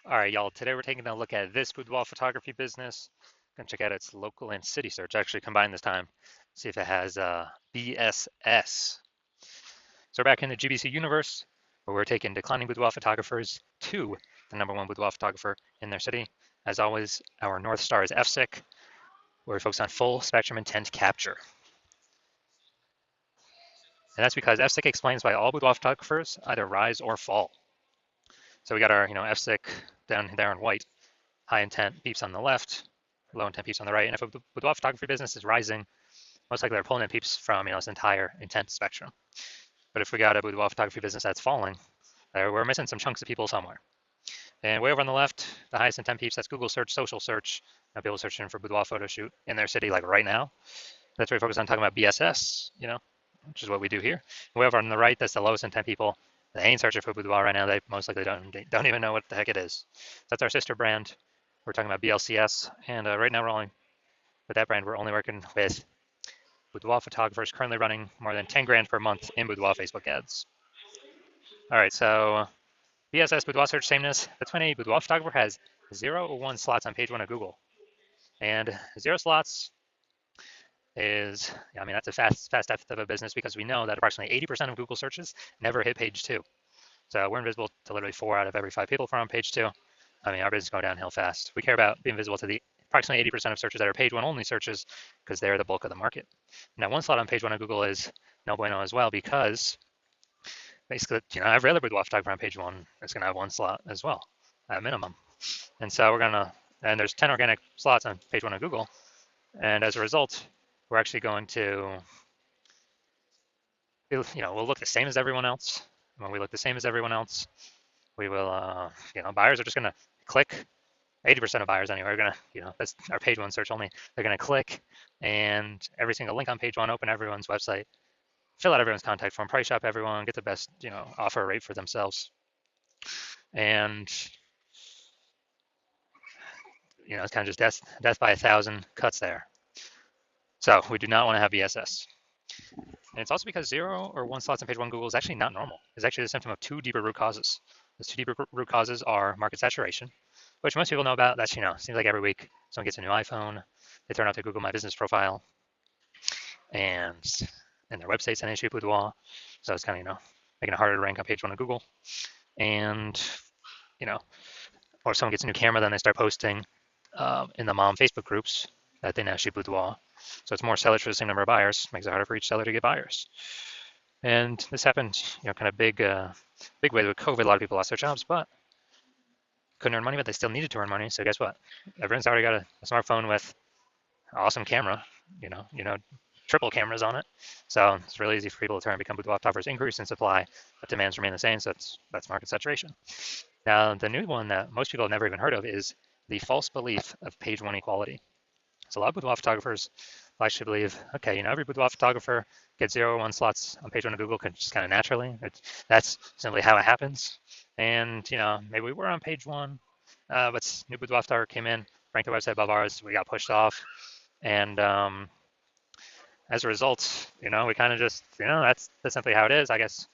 All right, y'all, today we're taking a look at this boudoir photography business. Gonna check out its local and city search, actually combined this time. See if it has BSS. So we're back in the GBC universe, where we're taking declining boudoir photographers to the #1 boudoir photographer in their city. As always, our North Star is FSIC, where we focus on full spectrum intent capture. And that's because FSIC explains why all boudoir photographers either rise or fall. So we got our, FSIC down there in white, high intent peeps on the left, low intent peeps on the right. And if a boudoir photography business is rising, most likely they're pulling in peeps from this entire intent spectrum. But if we got a boudoir photography business that's falling, we're missing some chunks of people somewhere. And way over on the left, the highest intent peeps, that's Google search, social search. People searching for boudoir photo shoot in their city, like right now. That's where we focus on talking about BSS, which is what we do here. And way over on the right, that's the lowest intent people. They ain't searching for boudoir right now. They most likely don't even know what the heck it is. That's our sister brand. We're talking about BLCS, and right now with that brand, we're only working with boudoir photographers currently running more than 10 grand per month in boudoir Facebook ads. All right, so BSS boudoir search sameness. That's when a boudoir photographer has 0 or 1 slots on page 1 of Google. And 0 slots is, that's a fast death of a business because we know that approximately 80% of Google searches never hit page 2. So we're invisible to literally 4 out of every 5 people from page 2. Our business is going downhill fast. We care about being visible to the approximately 80% of searches that are page 1 only searches because they're the bulk of the market. Now, 1 slot on page 1 of Google is no bueno as well because basically, every other boudoir photographer on page 1 is going to have 1 slot as well at minimum. And so and there's 10 organic slots on page 1 of Google. And as a result, we're actually going to, we'll look the same as everyone else. When we look the same as everyone else, we will, buyers are just going to click. 80% of buyers anyway are going to, that's our page 1 search only. They're going to click and every single link on page 1, open everyone's website, fill out everyone's contact form, price shop everyone, get the best, offer rate for themselves. And, it's kind of just death by 1,000 cuts there. So we do not want to have BSS. And it's also because 0 or 1 slots on page 1 Google is actually not normal. It's actually the symptom of 2 deeper root causes. Those 2 deeper root causes are market saturation, which most people know about. That's, seems like every week someone gets a new iPhone, they turn out their Google My Business profile, and their website's an issue boudoir. So it's kind of, making it harder to rank on page 1 of Google. And, or someone gets a new camera, then they start posting in the mom Facebook groups that they now shoot boudoir. So it's more sellers for the same number of buyers, makes it harder for each seller to get buyers. And this happened, kind of big way with COVID. A lot of people lost their jobs, but couldn't earn money, but they still needed to earn money. So guess what? Everyone's already got a smartphone with an awesome camera, triple cameras on it. So it's really easy for people to turn and become boudoir photographers. Increase in supply, but demands remain the same. So that's market saturation. Now, the new one that most people have never even heard of is the false belief of page 1 equality. So a lot of boudoir photographers actually believe, okay, every boudoir photographer gets 0 or 1 slots on page 1 of Google just kind of naturally. That's simply how it happens. And, maybe we were on page 1, but new boudoir photographer came in, ranked the website above ours, we got pushed off. And as a result, we kind of just, that's simply how it is. I guess,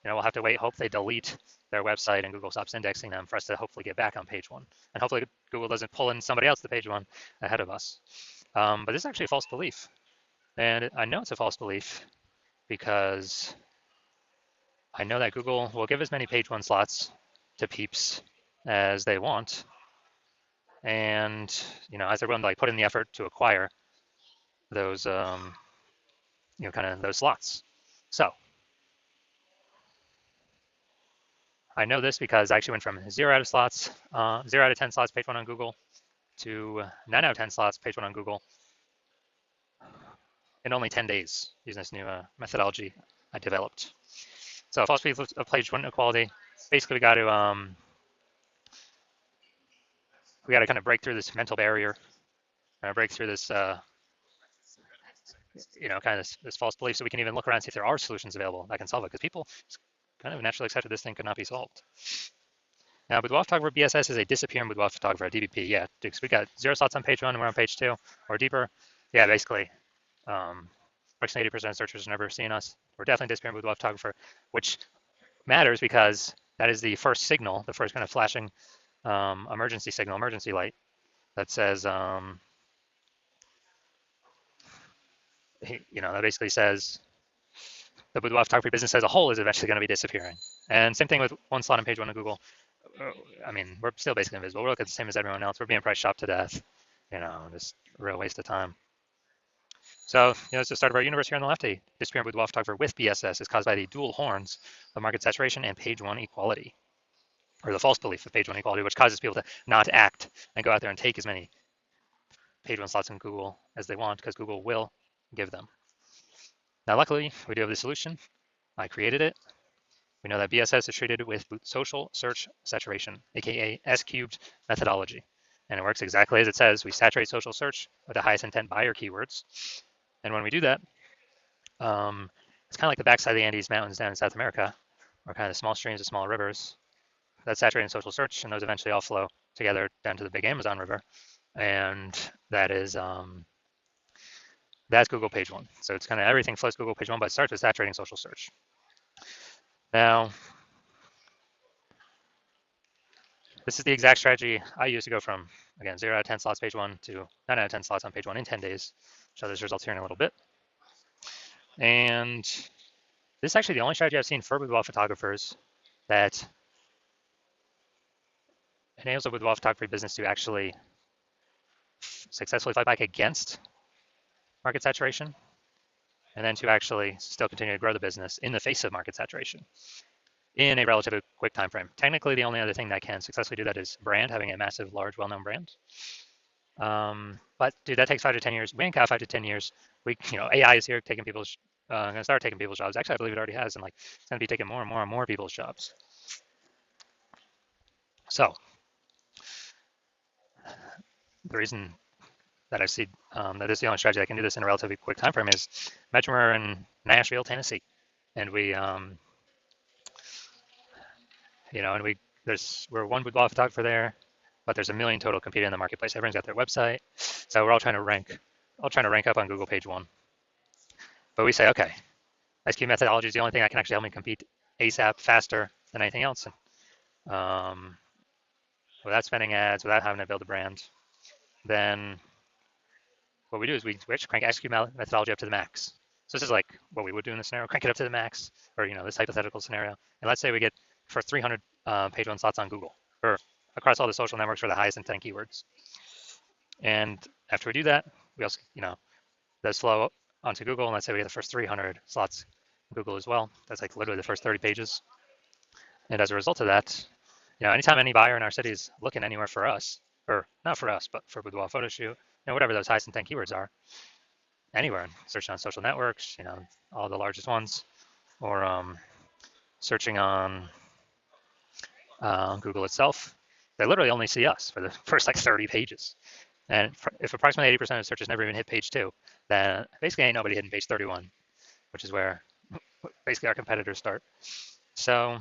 we'll have to wait, hope they delete their website and Google stops indexing them for us to hopefully get back on page 1. And hopefully Google doesn't pull in somebody else to page 1 ahead of us. But this is actually a false belief. And I know it's a false belief because I know that Google will give as many page 1 slots to peeps as they want. And, as they're willing to put in the effort to acquire those, kind of those slots. So I know this because I actually went from 0 out of 10 slots page 1 on Google to 9 out of 10 slots page 1 on Google in only 10 days using this new methodology I developed. So false belief of page 1 equality. Basically, we got to kind of break through this mental barrier, break through this kind of this false belief, so we can even look around and see if there are solutions available that can solve it. Because people kind of naturally accepted this thing could not be solved. Now, boudoir photographer BSS is a disappearing boudoir photographer, DBP. Yeah, because we got 0 slots on page 1 and we're on page 2 or deeper. Yeah, basically, approximately 80% of searchers have never seen us. We're definitely disappearing boudoir photographer, which matters because that is the first signal, the first kind of flashing emergency signal, emergency light that says, that basically says the boudoir photography business as a whole is eventually going to be disappearing. And same thing with one slot on page one of Google. I mean, we're still basically invisible. We're looking the same as everyone else. We're being price shopped to death. Just a real waste of time. So, it's the start of our universe here on the left. A disappearing boudoir photographer with BSS is caused by the dual horns of market saturation and page one equality, or the false belief of page one equality, which causes people to not act and go out there and take as many page one slots in Google as they want, because Google will give them. Now, luckily, we do have the solution. I created it. We know that BSS is treated with social search saturation, aka S-cubed methodology. And it works exactly as it says. We saturate social search with the highest intent buyer keywords. And when we do that, it's kind of like the backside of the Andes Mountains down in South America, or kind of the small streams of small rivers. That's saturating social search, and those eventually all flow together down to the big Amazon River. And that's Google page one. So it's kind of everything flows Google page one, but it starts with saturating social search. Now, this is the exact strategy I use to go from, again, 0 out of 10 slots page one to 9 out of 10 slots on page one in 10 days. Show those results here in a little bit. And this is actually the only strategy I've seen for boudoir photographers that enables a boudoir photography business to actually successfully fight back against market saturation, and then to actually still continue to grow the business in the face of market saturation in a relatively quick time frame. Technically, the only other thing that can successfully do that is brand, having a massive, large, well-known brand. But dude, that takes 5 to 10 years. We ain't got 5 to 10 years. AI is here taking people's, gonna start taking people's jobs. Actually, I believe it already has, and it's gonna be taking more and more and more people's jobs. So the reason that I see that this is the only strategy that can do this in a relatively quick time frame is imagine we're in Nashville, Tennessee, and we're one boudoir photographer there, but there's a million total competing in the marketplace. Everyone's got their website, so we're all trying to rank up on Google page one. But we say, okay, SQ methodology is the only thing that can actually help me compete ASAP, faster than anything else, without spending ads, without having to build a brand. Then what we do is we crank SQ methodology up to the max. So this is like what we would do in this scenario, crank it up to the max, or this hypothetical scenario. And let's say we get for 300 page one slots on Google, or across all the social networks for the highest intent keywords. And after we do that, we also, those flow onto Google, and let's say we get the first 300 slots on Google as well. That's like literally the first 30 pages. And as a result of that, anytime any buyer in our city is looking anywhere for us, or not for us, but for boudoir photo shoot, whatever those highest intent keywords are, anywhere, searching on social networks, all the largest ones, or searching on Google itself, they literally only see us for the first like 30 pages. And if approximately 80% of searches never even hit page 2, then basically ain't nobody hitting page 31, which is where basically our competitors start. So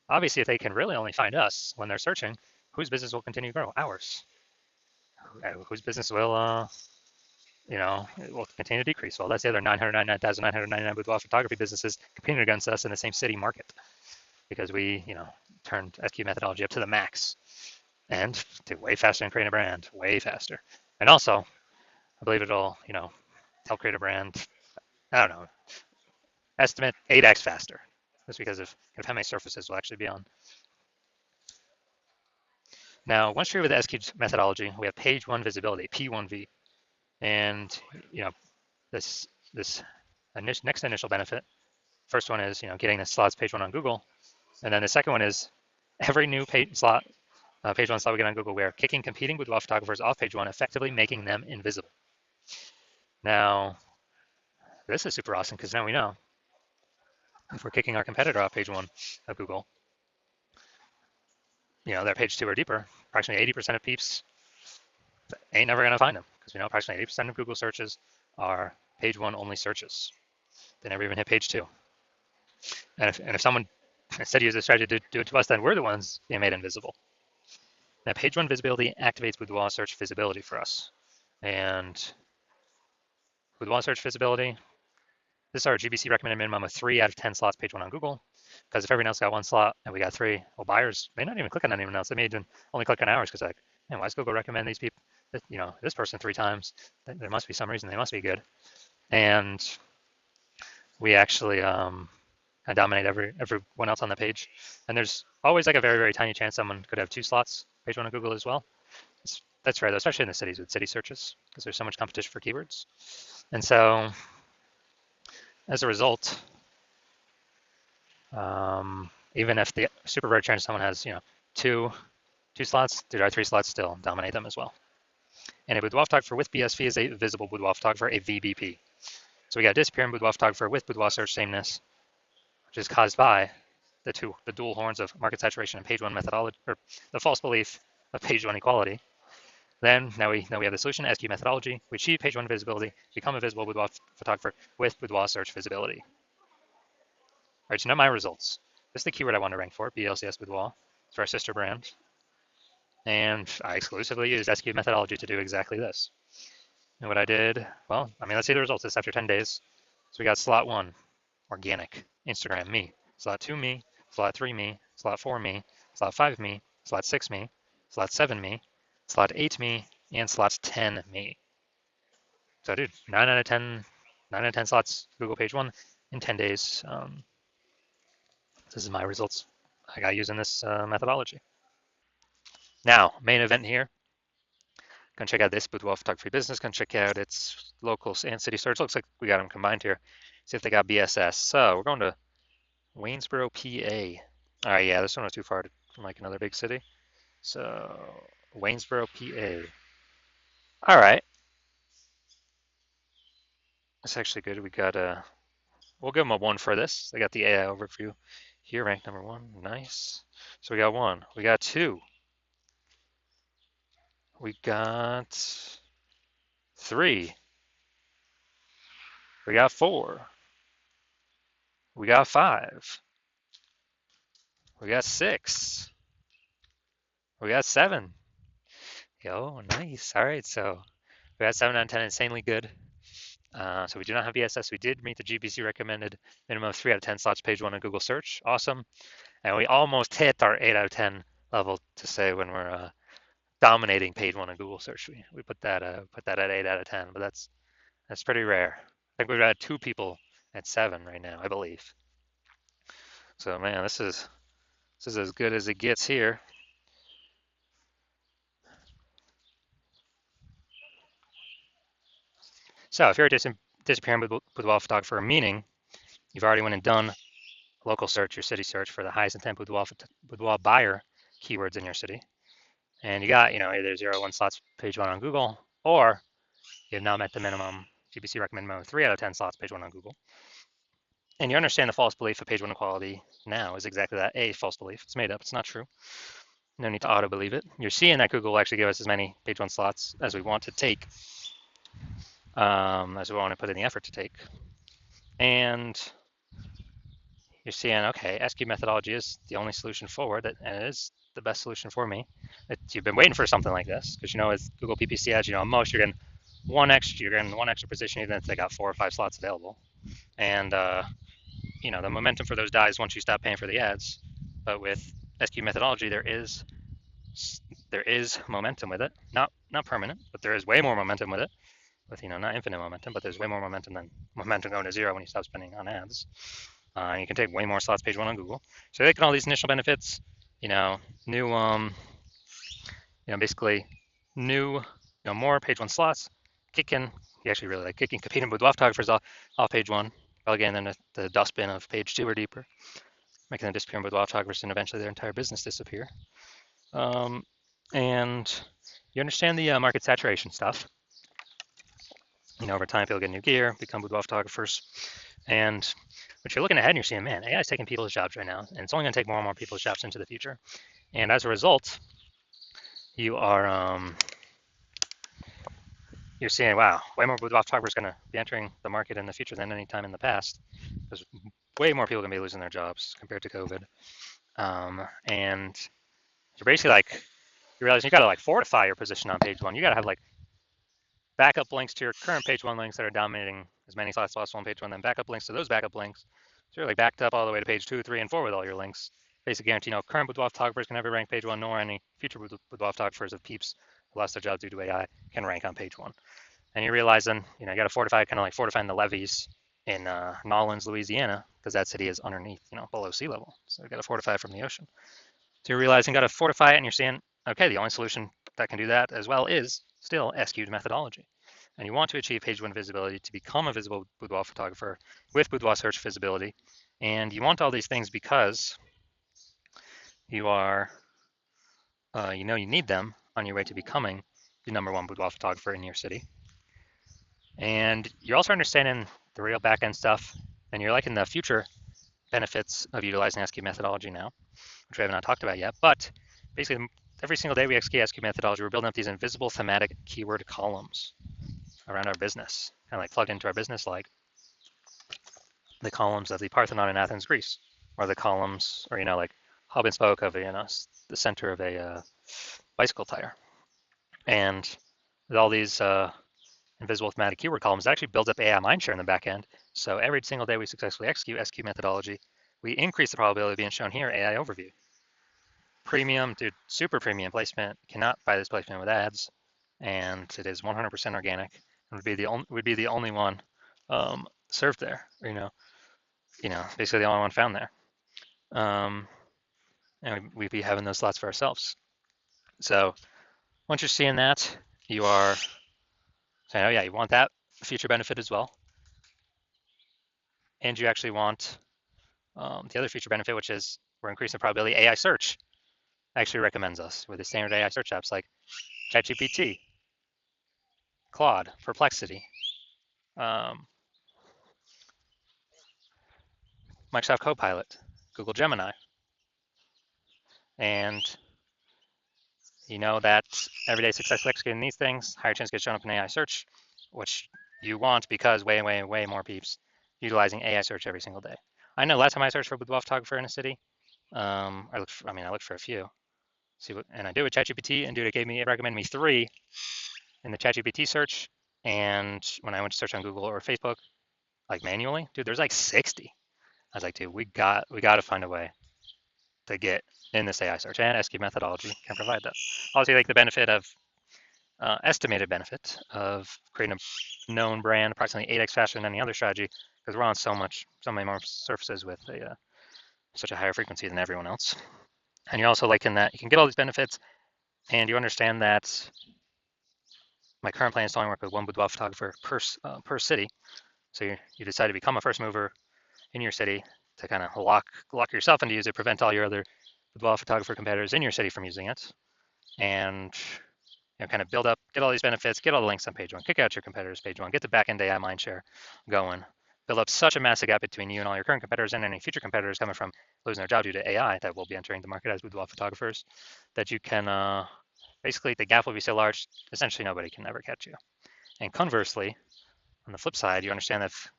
obviously, if they can really only find us when they're searching, whose business will continue to grow? Ours. Whose business will, it will continue to decrease. Well, that's the other 999,999 boudoir photography businesses competing against us in the same city market, because we, turned SQ methodology up to the max and did way faster than creating a brand, way faster. And also, I believe it'll, help create a brand, I don't know, estimate 8x faster, just because of how many surfaces will actually be on. Now, once you're with the SQ methodology, we have page one visibility, P1V. And, this next initial benefit, first one is, getting the slots page one on Google. And then the second one is every new page one slot we get on Google, we're kicking competing boudoir photographers off page one, effectively making them invisible. Now, this is super awesome because now we know if we're kicking our competitor off page one of Google, their page two or deeper, approximately 80% of peeps ain't never going to find them, because we know approximately 80% of Google searches are page one only searches. They never even hit page two. And if someone instead uses a strategy to do it to us, then we're the ones being made invisible. Now, page one visibility activates boudoir search visibility for us. And boudoir search visibility, this is our GBC recommended minimum of 3 out of 10 slots page one on Google. Because if everyone else got one slot and we got three, well, buyers may not even click on anyone else. They may even only click on ours because like, man, why does Google recommend these people, this person three times? There must be some reason they must be good. And we actually dominate everyone else on the page. And there's always like a very, very tiny chance someone could have two slots, page one on Google as well. That's rare, though, especially in the cities with city searches, because there's so much competition for keywords. And so as a result, even if the super rare chance someone has, two slots, there are three slots still dominate them as well. And a boudoir photographer with BSV is a visible boudoir photographer, a VBP. So we got a disappearing boudoir photographer with boudoir search sameness, which is caused by the dual horns of market saturation and page one methodology, or the false belief of page one equality. Then now we have the solution, SQ methodology. We achieve page one visibility, become a visible boudoir photographer with boudoir search visibility. All right, so now my results. This is the keyword I want to rank for, BLCS Boudoir. It's for our sister brand. And I exclusively used SQ methodology to do exactly this. And what I did, well, let's see the results. This after 10 days. So we got slot 1, organic, Instagram, me. Slot 2, me. Slot 3, me. Slot 4, me. Slot 5, me. Slot 6, me. Slot 7, me. Slot 8, me. And slot 10, me. So dude, 9 out of 10 slots Google page 1 in 10 days. This is my results I got using this methodology. Now, main event here. Gonna check out this Boudoir Photography Business. Gonna check out its local and city search. Looks like we got them combined here. See if they got BSS. So we're going to Waynesboro, PA. All right, yeah, this one was too far from like another big city. So Waynesboro, PA. All right, that's actually good. We got we'll give them a 1 for this. They got the AI overview here, ranked number 1. Nice. So we got 1. We got 2. We got 3. We got 4. We got 5. We got 6. We got 7. Yo, nice. All right, so we got 7 out of 10, insanely good. So we do not have VSS. We did meet the GBC recommended minimum of 3 out of 10 slots page 1 on Google search. Awesome. And we almost hit our 8 out of 10 level to say when we're dominating page 1 on Google search. We put that at 8 out of 10, but that's pretty rare. I think we've got 2 people at 7 right now, I believe. So man, this is as good as it gets here. So if you're a disappearing boudoir photographer, meaning you've already went and done local search, your city search for the highest intent boudoir buyer keywords in your city, and you got either 0 or 1 slots page 1 on Google, or you have now met the minimum GBC recommend minimum 3 out of 10 slots page 1 on Google, and you understand the false belief of page 1 equality now is exactly that, a false belief. It's made up. It's not true. No need to auto believe it. You're seeing that Google will actually give us as many page 1 slots as we want to take, as we want to put in the effort to take, and you're seeing, okay, SQ methodology is the only solution forward, and it is the best solution for me. You've been waiting for something like this, because with Google PPC ads, at most you're getting one extra position, even if they got 4 or 5 slots available. And the momentum for those dies once you stop paying for the ads. But with SQ methodology, there is momentum with it. Not permanent, but there is way more momentum with it. With not infinite momentum, but there's way more momentum than momentum going to 0 when you stop spending on ads. You can take way more slots page 1 on Google. So you're taking all these initial benefits, new, basically new, more page 1 slots, kicking, you actually really like kicking competing with boudoir photographers off page 1, relegating them to the dustbin of page 2 or deeper, making them disappear in boudoir photographers and eventually their entire business disappear. And you understand the market saturation stuff. Over time, people get new gear, become boudoir photographers, and but you're looking ahead and you're seeing, man, AI is taking people's jobs right now, and it's only going to take more and more people's jobs into the future. And as a result, you are you're seeing, wow, way more boudoir photographers going to be entering the market in the future than any time in the past. There's way more people going to be losing their jobs compared to COVID. And you're basically you realize you got to fortify your position on page 1. You got to have backup links to your current page 1 links that are dominating as many slots on page 1, then backup links to those backup links So you're like backed up all the way to page 2, 3, and 4 with all your links. Basically guarantee no current boudoir photographers can ever rank page 1, nor any future boudoir photographers of peeps who lost their jobs due to AI can rank on page 1. And you realize then, you got to fortify, kind of like fortifying the levees in Nolens, Louisiana, because that city is underneath, below sea level. So you got to fortify it from the ocean. So you're realizing you got to fortify it, and you're seeing, okay, the only solution that can do that as well is still SQ'd methodology. And you want to achieve page 1 visibility to become a visible boudoir photographer with boudoir search visibility. And you want all these things because you are, you need them on your way to becoming the #1 boudoir photographer in your city. And you're also understanding the real backend stuff, and you're liking the future benefits of utilizing SQ methodology now, which we have not talked about yet. But basically, every single day we execute SQ methodology, we're building up these invisible thematic keyword columns around our business, kind of like plugged into our business, like the columns of the Parthenon in Athens, Greece, or the columns, or like hub and spoke of the center of a bicycle tire, and with all these invisible thematic keyword columns, it actually builds up AI mindshare in the back end. So every single day we successfully execute SQ methodology, we increase the probability of being shown here, AI overview. Premium, dude, super premium placement, cannot buy this placement with ads, and it is 100% organic. It would be the only one served there, basically the only one found there. And we'd be having those slots for ourselves. So once you're seeing that, you are saying, oh yeah, you want that feature benefit as well. And you actually want the other feature benefit, which is we're increasing the probability AI search actually recommends us with the standard AI search apps like ChatGPT, Claude, Perplexity, Microsoft Copilot, Google Gemini. And you know that everyday successfully executing these things, higher chance to get shown up in AI search, which you want because way, way, way more peeps utilizing AI search every single day. I know last time I searched for a boudoir photographer in a city, I looked for a few. And I did with ChatGPT, and dude, it recommended me 3 in the ChatGPT search. And when I went to search on Google or Facebook, like manually, dude, there's like 60. I was like, dude, we got to find a way to get in this AI search, and SQ methodology can provide that. Obviously, like the benefit of estimated benefit of creating a known brand approximately 8x faster than any other strategy, because we're on so many more surfaces with such a higher frequency than everyone else. And you're also liking that you can get all these benefits, and you understand that my current plan is to only work with one boudoir photographer per city. So you decide to become a first mover in your city to kind of lock yourself into use it, prevent all your other boudoir photographer competitors in your city from using it, and kind of build up, get all these benefits, get all the links on page 1, kick out your competitors page 1, get the back-end AI mindshare going, build up such a massive gap between you and all your current competitors and any future competitors coming from losing their job due to AI that will be entering the market as boudoir photographers, that you can, basically the gap will be so large, essentially nobody can ever catch you. And conversely, on the flip side, you understand that if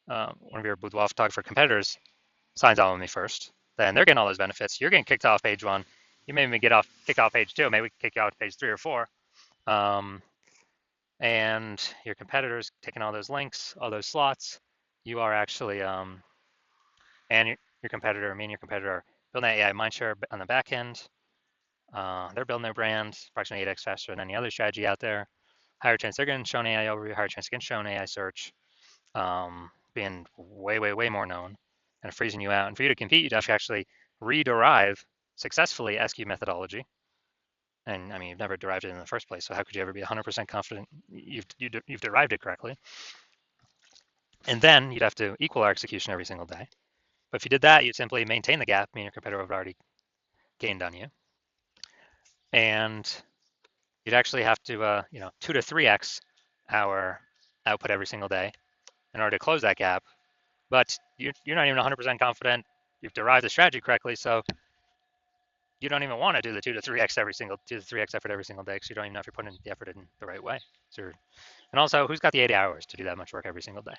one of your boudoir photographer competitors signs on with me first, then they're getting all those benefits. You're getting kicked off page 1. You may even kicked off page 2. Maybe we kick you off page 3 or 4. And your competitors taking all those links, all those slots. You are actually, and your competitor, me and your competitor are building that AI mindshare on the back end. They're building their brand approximately 8x faster than any other strategy out there. Higher chance they're getting shown AI overview, higher chance getting shown AI search, being way, way, way more known and freezing you out. And for you to compete, you'd have to actually rederive successfully SQ methodology. And I mean, you've never derived it in the first place, so how could you ever be 100% confident you've derived it correctly? And then you'd have to equal our execution every single day. But if you did that, you'd simply maintain the gap, meaning your competitor would have already gained on you. And you'd actually have to, 2 to 3x our output every single day in order to close that gap. But you're not even 100% confident you've derived the strategy correctly, so you don't even want to do the 2 to 3x effort every single day, because you don't even know if you're putting the effort in the right way. And also, who's got the 80 hours to do that much work every single day?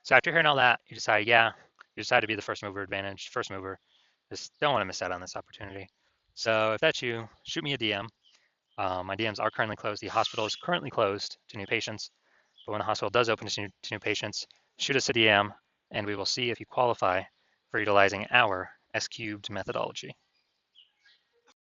So after hearing all that, you decide to be the first mover, just don't want to miss out on this opportunity. So if that's you, shoot me a DM. My DMs are currently closed. The hospital is currently closed to new patients, but when the hospital does open to new patients, shoot us a DM. and we will see if you qualify for utilizing our S cubed methodology.